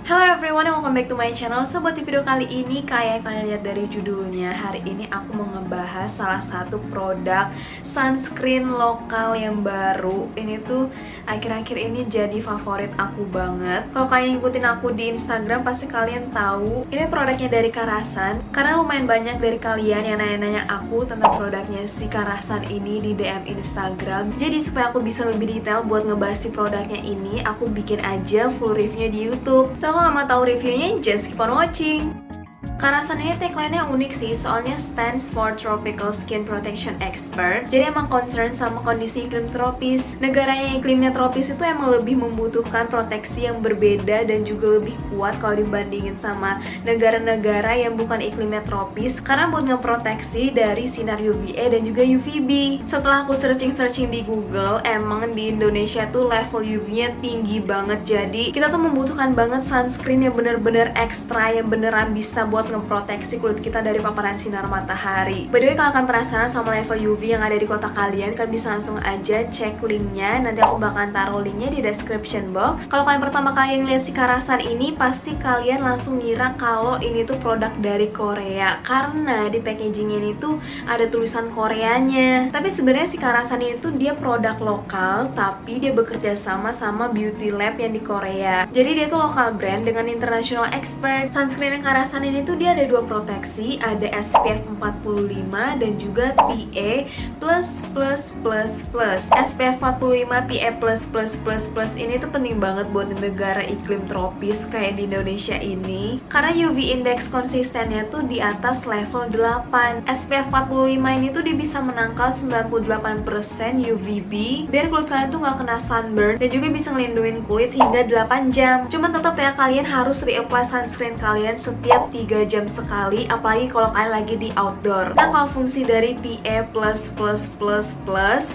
Hello everyone, welcome back to my channel. So buat di video kali ini, kayak kalian lihat dari judulnya, hari ini aku mau ngebahas salah satu produk sunscreen lokal yang baru. Ini tuh akhir-akhir ini jadi favorit aku banget. Kalau kalian ngikutin aku di Instagram, pasti kalian tahu ini produknya dari Karasan. Karena lumayan banyak dari kalian yang nanya-nanya aku tentang produknya si Karasan ini di DM Instagram. Jadi supaya aku bisa lebih detail buat ngebahas si produknya ini, aku bikin aja full reviewnya di YouTube. So kalau nggak mau tahu reviewnya, just keep on watching. Karasan ini tagline-nya unik sih, soalnya stands for Tropical Skin Protection Expert. Jadi emang concern sama kondisi iklim tropis. Negara yang iklimnya tropis itu emang lebih membutuhkan proteksi yang berbeda dan juga lebih kuat kalau dibandingin sama negara-negara yang bukan iklimnya tropis, karena buat ngeproteksi dari sinar UVA dan juga UVB. Setelah aku searching di Google, emang di Indonesia tuh level UV-nya tinggi banget. Jadi kita tuh membutuhkan banget sunscreen yang bener-bener ekstra, yang beneran bisa buat ngeproteksi kulit kita dari paparan sinar matahari. By the way, kalau kalian penasaran sama level UV yang ada di kota kalian bisa langsung aja cek linknya. Nanti aku bakalan taruh linknya di description box. Kalau kalian pertama kali ngeliat si Karasan ini, pasti kalian langsung ngira kalau ini tuh produk dari Korea, karena di packagingnya ini tuh ada tulisan Koreanya. Tapi sebenarnya si Karasan ini tuh dia produk lokal, tapi dia bekerja sama beauty lab yang di Korea. Jadi dia tuh lokal brand dengan international expert. Sunscreen Karasan ini tuh dia ada dua proteksi, ada SPF 45 dan juga PA++++. SPF 45 PA++++ ini tuh penting banget buat di negara iklim tropis kayak di Indonesia ini, karena UV index konsistennya tuh di atas level 8. SPF 45 ini tuh dia bisa menangkal 98% UVB biar kulit kalian tuh nggak kena sunburn, dan juga bisa ngelindungin kulit hingga 8 jam. Cuman tetap ya, kalian harus reapply sunscreen kalian setiap 3 jam sekali, apalagi kalau kalian lagi di outdoor. Nah, kalau fungsi dari PA++++,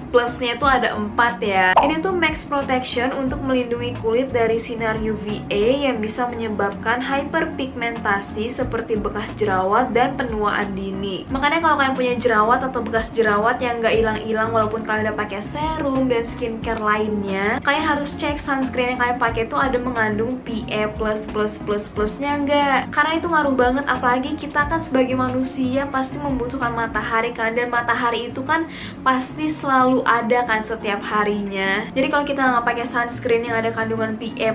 plusnya itu ada 4 ya. Ini tuh max protection untuk melindungi kulit dari sinar UVA yang bisa menyebabkan hyperpigmentasi seperti bekas jerawat dan penuaan dini. Makanya kalau kalian punya jerawat atau bekas jerawat yang nggak hilang-hilang walaupun kalian udah pakai serum dan skincare lainnya, kalian harus cek sunscreen yang kalian pakai itu ada mengandung PA+++++ nya nggak, karena itu ngaruh banget. Apalagi kita kan sebagai manusia pasti membutuhkan matahari kan, dan matahari itu kan pasti selalu ada kan setiap harinya. Jadi kalau kita nggak pakai sunscreen yang ada kandungan PA++++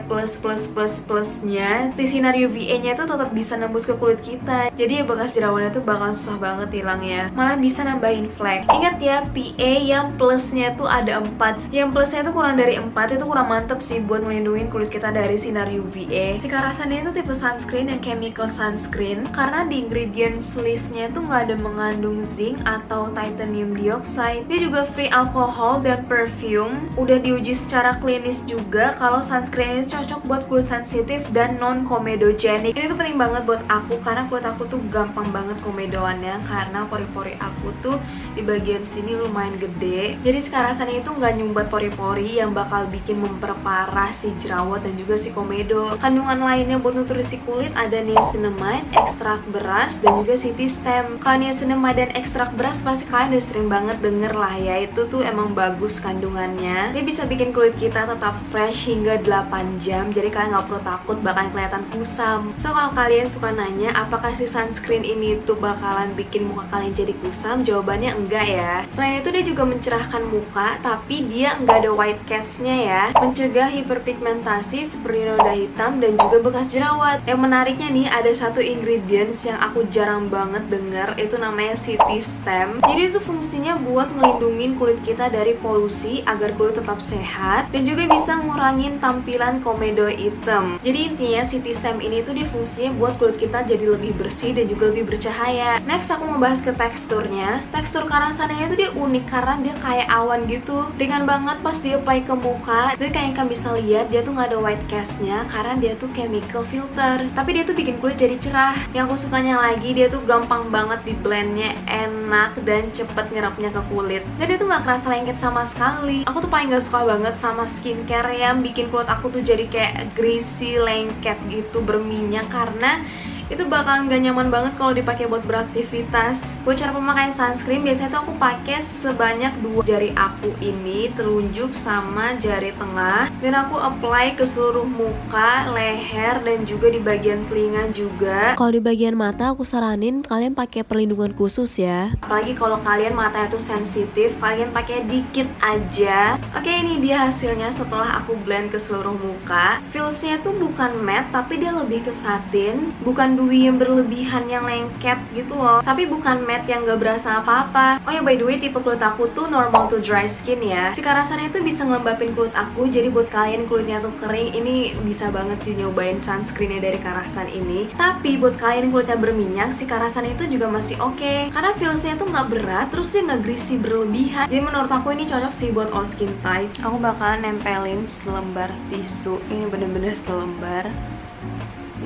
nya, si sinar UVA nya itu tetap bisa nembus ke kulit kita. Jadi ya bekas jerawatnya tuh bakal susah banget hilangnya, malah bisa nambahin flek. Ingat ya, PA yang plusnya tuh ada 4. Yang plusnya tuh kurang dari 4 itu kurang mantep sih buat melindungi kulit kita dari sinar UVA. Si Karasan ini tuh tipe sunscreen yang chemical sunscreen, karena di ingredients listnya tuh nggak ada mengandung zinc atau titanium dioxide. Dia juga free alkohol dan perfume. Udah diuji secara klinis juga kalau sunscreen ini cocok buat kulit sensitif dan non comedogenic. Ini tuh penting banget buat aku karena kulit aku tuh gampang banget komedoannya, karena pori-pori aku tuh di bagian sini lumayan gede. Jadi Karasan itu nggak nyumbat pori-pori yang bakal bikin memperparah si jerawat dan juga si komedo. Kandungan lainnya buat nutrisi kulit ada niacinamide, ekstrak beras, dan juga city stem. Kalau niacinamide dan ekstrak beras pasti kalian udah sering banget denger lah ya, itu tuh emang bagus kandungannya. Dia bisa bikin kulit kita tetap fresh hingga 8 jam, jadi kalian nggak perlu takut bakalan kelihatan kusam. So kalau kalian suka nanya apakah si sunscreen ini tuh bakalan bikin muka kalian jadi kusam, jawabannya enggak ya. Selain itu dia juga mencerahkan muka, tapi dia nggak ada white cast-nya ya, mencegah hiperpigmentasi seperti noda hitam dan juga bekas jerawat. Yang menariknya nih, ada satu ingredients yang aku jarang banget denger, itu namanya city stem. Jadi itu fungsinya buat ngelindungin kulit kita dari polusi agar kulit tetap sehat, dan juga bisa ngurangin tampilan komedo hitam. Jadi intinya city stem ini tuh dia fungsinya buat kulit kita jadi lebih bersih dan juga lebih bercahaya. Next aku mau bahas ke teksturnya. Tekstur Karasannya itu dia unik karena dia kayak awan gitu, ringan banget pas dia apply ke muka. Dan kayak kalian bisa lihat, dia tuh nggak ada white cast-nya karena dia tuh chemical filter, tapi dia tuh bikin kulit jadi cerah. Yang aku sukanya lagi, dia tuh gampang banget di blendnya, enak dan cepet nyerapnya ke kulit, dan dia tuh nggak kerasa lengket sama sekali. Aku tuh paling gak suka banget sama skincare yang bikin kulit aku tuh jadi kayak greasy, lengket gitu, berminyak, karena itu bakalan gak nyaman banget kalau dipakai buat beraktivitas. Buat cara pemakaian sunscreen, biasanya tuh aku pakai sebanyak 2 jari aku ini, telunjuk sama jari tengah, dan aku apply ke seluruh muka, leher, dan juga di bagian telinga juga. Kalau di bagian mata aku saranin kalian pakai perlindungan khusus ya. Apalagi kalau kalian matanya tuh sensitif, kalian pakai dikit aja. Oke, ini dia hasilnya setelah aku blend ke seluruh muka. Feelsnya tuh bukan matte, tapi dia lebih ke satin. Bukan dewy yang berlebihan yang lengket gitu loh, tapi bukan matte yang gak berasa apa-apa. Oh ya, by the way, tipe kulit aku tuh normal to dry skin ya. Cikarasannya itu bisa ngelembapin kulit aku. Jadi buat kalian kulitnya tuh kering, ini bisa banget sih nyobain sunscreennya dari Karasan ini. Tapi buat kalian yang kulitnya berminyak, si Karasan itu juga masih oke, karena feelsnya tuh nggak berat, terus dia nggak greasy berlebihan. Jadi menurut aku ini cocok sih buat all skin type. Aku bakalan nempelin selembar tisu. Ini bener-bener selembar.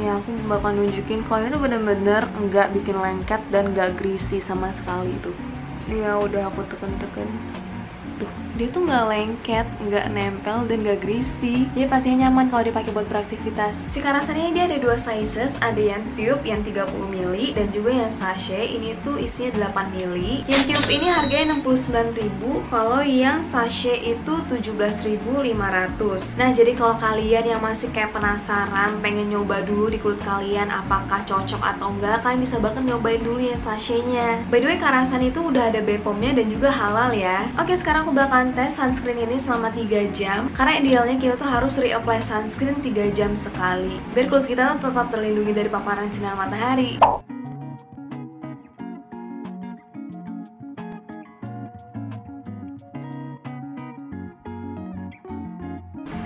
Ya, aku bakal nunjukin kalau itu bener-bener nggak bikin lengket dan nggak greasy sama sekali tuh. Ya udah aku teken-teken. Tuh, dia tuh nggak lengket, nggak nempel, dan nggak greasy. Jadi pastinya nyaman kalau dipakai buat beraktivitas. Si Karasan ini dia ada 2 sizes, ada yang tube yang 30 ml dan juga yang sachet. Ini tuh isinya 8 ml. Yang tube ini harganya 69.000, kalau yang sachet itu 17.500. Nah, jadi kalau kalian yang masih kayak penasaran, pengen nyoba dulu di kulit kalian apakah cocok atau enggak, kalian bisa banget nyobain dulu yang sachetnya. By the way, Karasan itu udah ada BPOM-nya dan juga halal ya. Oke, sekarang aku bakalan tes sunscreen ini selama 3 jam, karena idealnya kita tuh harus reapply sunscreen 3 jam sekali biar kulit kita tuh tetap terlindungi dari paparan sinar matahari.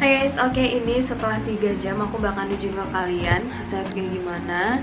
Hai guys, oke, ini setelah 3 jam aku bakal nunjukin ke kalian hasilnya kayak gimana.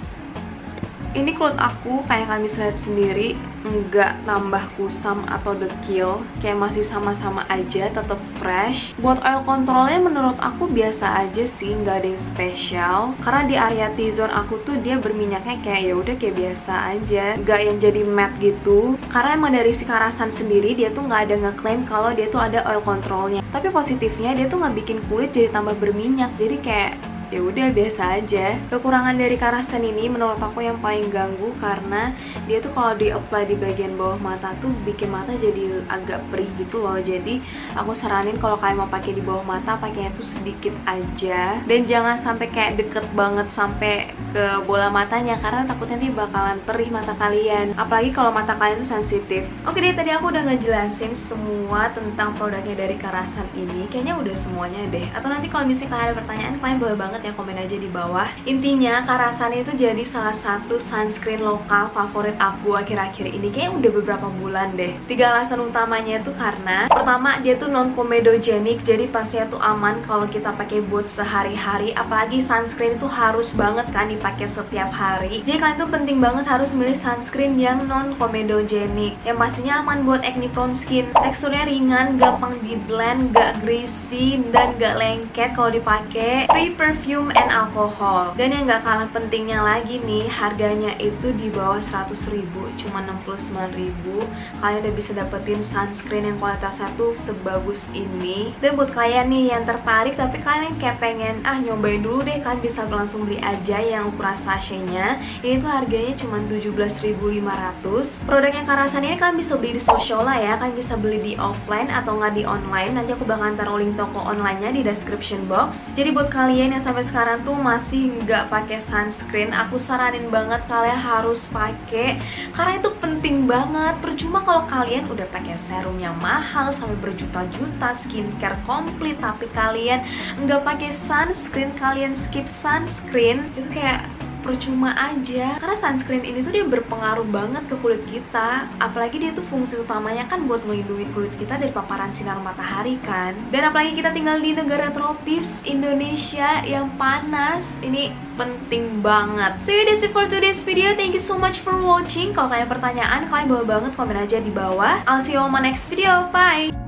Ini kulit aku kayak kalian bisa lihat sendiri, nggak tambah kusam atau dekil, kayak masih sama-sama aja, tetap fresh. Buat oil controlnya menurut aku biasa aja sih, nggak ada yang spesial. Karena di area T-zone aku tuh dia berminyaknya kayak ya udah kayak biasa aja, nggak yang jadi matte gitu. Karena emang dari si Karasan sendiri dia tuh nggak ada ngeklaim kalau dia tuh ada oil controlnya. Tapi positifnya dia tuh nggak bikin kulit jadi tambah berminyak, jadi kayak ya udah biasa aja. Kekurangan dari Karasan ini menurut aku yang paling ganggu karena dia tuh kalau di apply di bagian bawah mata tuh bikin mata jadi agak perih gitu loh. Jadi aku saranin kalau kalian mau pakai di bawah mata, pakainya tuh sedikit aja dan jangan sampai kayak deket banget sampai ke bola matanya, karena takutnya nanti bakalan perih mata kalian, apalagi kalau mata kalian tuh sensitif. Oke deh, tadi aku udah ngejelasin semua tentang produknya dari Karasan ini. Kayaknya udah semuanya deh. Atau nanti kalau misalnya kalian ada pertanyaan, kalian boleh banget ya komen aja di bawah. Intinya Karasan itu jadi salah satu sunscreen lokal favorit aku akhir-akhir ini, kayaknya udah beberapa bulan deh. 3 alasan utamanya itu karena pertama, dia tuh non comedogenic, jadi pastinya tuh aman kalau kita pakai buat sehari-hari. Apalagi sunscreen itu harus banget kan dipakai setiap hari, jadi kalian tuh penting banget harus milih sunscreen yang non comedogenic, yang pastinya aman buat acne prone skin. Teksturnya ringan, gampang di blend, gak greasy dan gak lengket kalau dipakai, free perfume and alcohol. Dan yang gak kalah pentingnya lagi nih, harganya itu di bawah 100.000, cuma 69.000. Kalian udah bisa dapetin sunscreen yang kualitasnya tuh sebagus ini. Dan buat kalian nih yang tertarik tapi kalian kayak pengen nyobain dulu deh, kalian bisa langsung beli aja yang ukuran sachetnya. Ini tuh harganya cuma 17.500. Produknya Karasan ini kalian bisa beli di Sociola ya, kalian bisa beli di offline atau nggak di online. Nanti aku bakalan taruh link toko online-nya di description box. Jadi buat kalian yang sampai sekarang tuh masih nggak pakai sunscreen, aku saranin banget kalian harus pakai, karena itu penting banget. Percuma kalau kalian udah pakai serum yang mahal sampai berjuta-juta, skincare komplit, tapi kalian nggak pakai sunscreen, kalian skip sunscreen, itu kayak percuma aja. Karena sunscreen ini tuh dia berpengaruh banget ke kulit kita, apalagi dia tuh fungsi utamanya kan buat melindungi kulit kita dari paparan sinar matahari kan. Dan apalagi kita tinggal di negara tropis Indonesia yang panas, ini penting banget. So that's it for today's video. Thank you so much for watching. Kalau kalian ada pertanyaan, kalian boleh banget komen aja di bawah. I'll see you on my next video. Bye.